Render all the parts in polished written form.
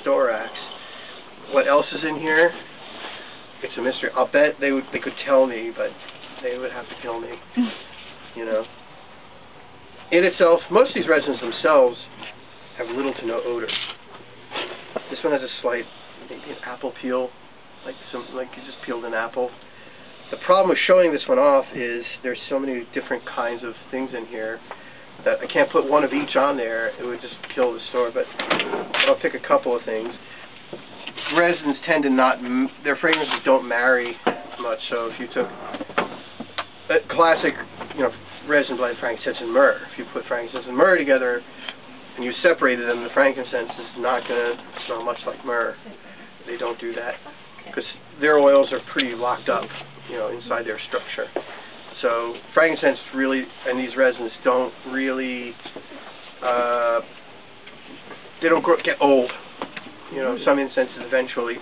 storax. What else is in here? It's a mystery. I'll bet they could tell me, but they would have to kill me. You know. In itself, most of these resins themselves have little to no odor. This one has a slight, maybe an apple peel, like you just peeled an apple. The problem with showing this one off is there's so many different kinds of things in here that I can't put one of each on there. It would just kill the store. But I'll pick a couple of things. Resins tend to not, their fragrances don't marry much. So if you took a classic, resin blend, frankincense and myrrh, if you put frankincense and myrrh together and you separated them, the frankincense is not going to smell much like myrrh. They don't do that because their oils are pretty locked up, inside their structure. So frankincense really, and these resins don't really, they don't get old. Some incenses eventually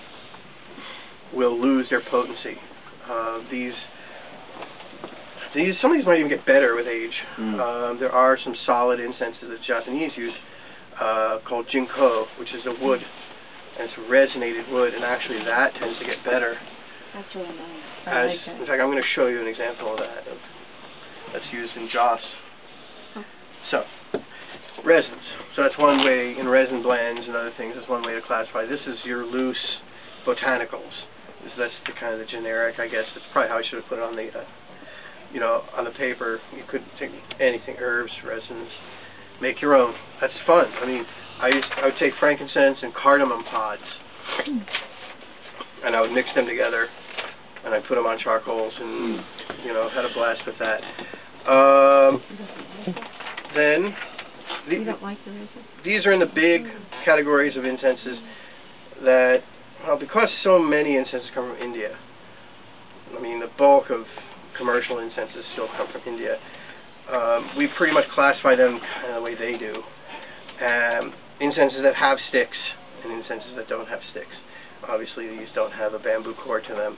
will lose their potency. Some of these might even get better with age. There are some solid incenses that Japanese use called Jinko, which is a wood, and it's resinated wood, and actually that tends to get better. That's really nice. I like that. In fact, I'm going to show you an example of that. That's used in Joss. So, resins. So that's one way, in resin blends and other things, that's one way to classify. This is your loose botanicals. That's the kind of the generic, I guess. That's probably how I should have put it on the, on the paper. You could take anything, herbs, resins, make your own. That's fun. I mean, I would take frankincense and cardamom pods, and I would mix them together, and I'd put them on charcoals, and had a blast with that. Then you don't like the resin? These are in the big categories of incenses that, well, because so many incenses come from India. I mean, the bulk of commercial incenses still come from India. We pretty much classify them kind of the way they do. Incenses that have sticks and incenses that don't have sticks. Obviously, these don't have a bamboo core to them.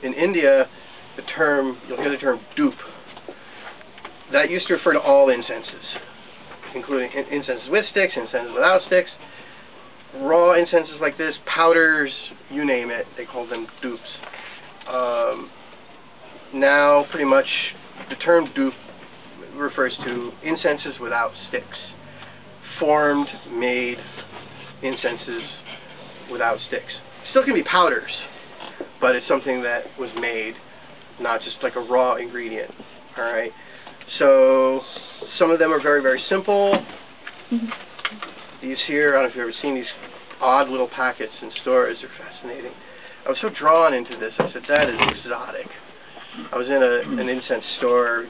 In India, you'll hear the term Dhoop. That used to refer to all incenses, including incenses with sticks, incenses without sticks, raw incenses like this, powders, you name it, they call them Dhoops. Now, pretty much, the term Dhoop refers to incenses without sticks. Formed, made incenses without sticks. Still can be powders, but it's something that was made, not just like a raw ingredient. Alright? So, some of them are very, very simple. These here, I don't know if you've ever seen these odd little packets in stores. They're fascinating. I was so drawn into this. I said, that is exotic. I was in an incense store,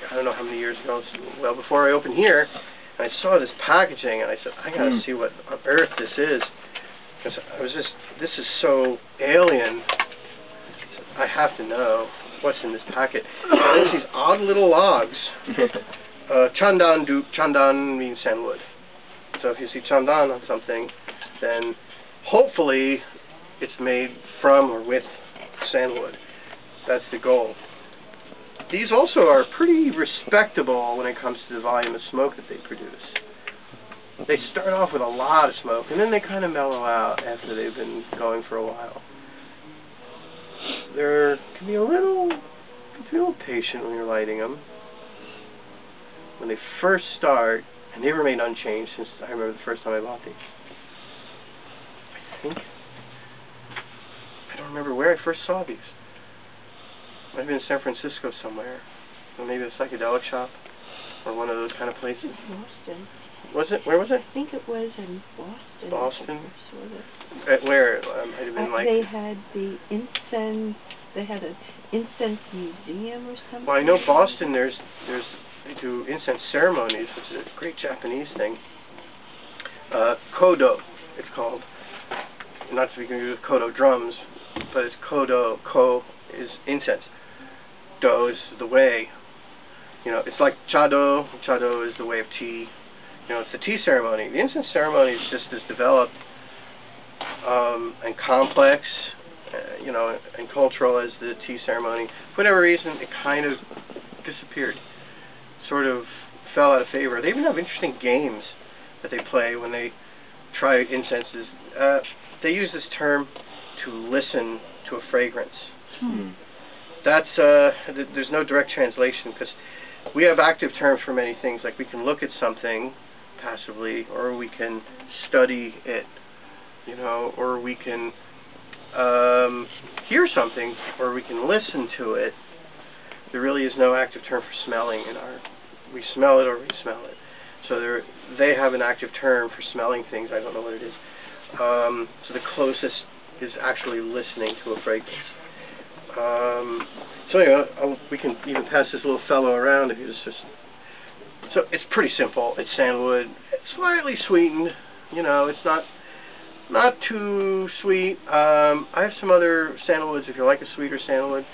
I don't know how many years ago, well before I opened here, and I saw this packaging, and I said, I gotta see what on earth this is. Because this is so alien. I have to know what's in this packet. And there's these odd little logs. Chandan Dhoop. Chandan means sandalwood. So if you see Chandan on something, then hopefully it's made from or with sandalwood. That's the goal. These also are pretty respectable when it comes to the volume of smoke that they produce. They start off with a lot of smoke, and then they kind of mellow out after they've been going for a while. There can be a little patient when you're lighting them. When they first start, and they remain unchanged since I remember the first time I bought these. I don't remember where I first saw these. Might have been in San Francisco somewhere, or maybe a psychedelic shop, or one of those kind of places. Boston. Was it? Where was it? I think it was in Boston. Boston? At where? It might have been like... They had the incense, they had an incense museum or something. Well, I know Boston, they do incense ceremonies, which is a great Japanese thing. Kodo, it's called. Not to be confused with Kodo drums, but it's Kodo. Ko is incense. Do is the way. It's like Chado. Chado is the way of tea. It's the tea ceremony. The incense ceremony is just as developed and complex, and cultural as the tea ceremony. For whatever reason, it kind of disappeared. Sort of fell out of favor. They even have interesting games that they play when they try incenses, they use this term to listen to a fragrance. That's there's no direct translation, because we have active terms for many things. Like we can look at something passively, or we can study it, you know, or we can hear something, or we can listen to it. There really is no active term for smelling in our. We smell it or we smell it. So they have an active term for smelling things. I don't know what it is. So the closest is actually listening to a fragrance. So anyway, we can even pass this little fellow around if you just. So it's pretty simple. It's sandalwood. It's slightly sweetened. You know, it's not too sweet. I have some other sandalwoods if you like a sweeter sandalwood.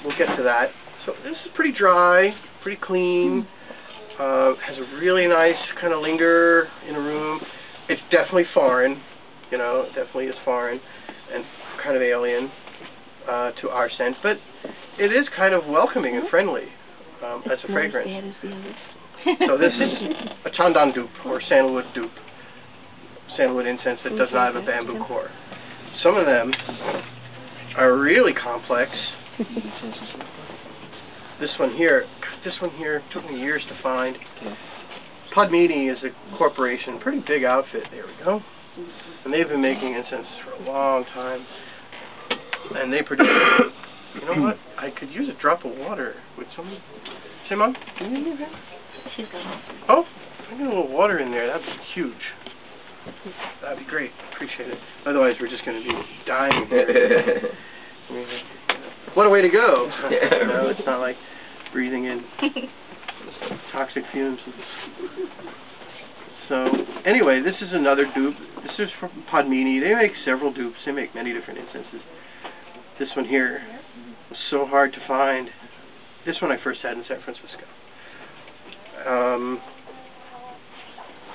We'll get to that. So this is pretty dry, pretty clean. Has a really nice kind of linger in a room. It's definitely foreign. You know, it definitely is foreign and kind of alien to our scent, but it is kind of welcoming and friendly as a fragrance. So this is a Chandan Dhoop, or sandalwood Dhoop. Sandalwood incense that does not have a bamboo core. Some of them are really complex. This one here took me years to find. Padmini is a corporation, pretty big outfit. There we go. And they've been making incense for a long time. And they produce. You know what? I could use a drop of water with some. Say, Mom, can you do that? She's got Oh, I get a little water in there. That'd be huge. That'd be great. Appreciate it. Otherwise, we're just going to be dying here. I mean, what a way to go. You know, it's not like breathing in toxic fumes. So, anyway, this is another dupe. This is from Padmini. They make several dupes. They make many different incenses. This one here was so hard to find. This one I first had in San Francisco.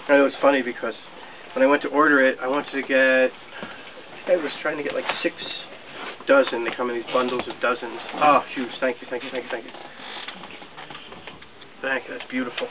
And it was funny because when I went to order it, I wanted to get, I was trying to get like 6 dozen. They come in these bundles of dozens. Oh, huge. Thank you, thank you, thank you, thank you. Thank you, that's beautiful.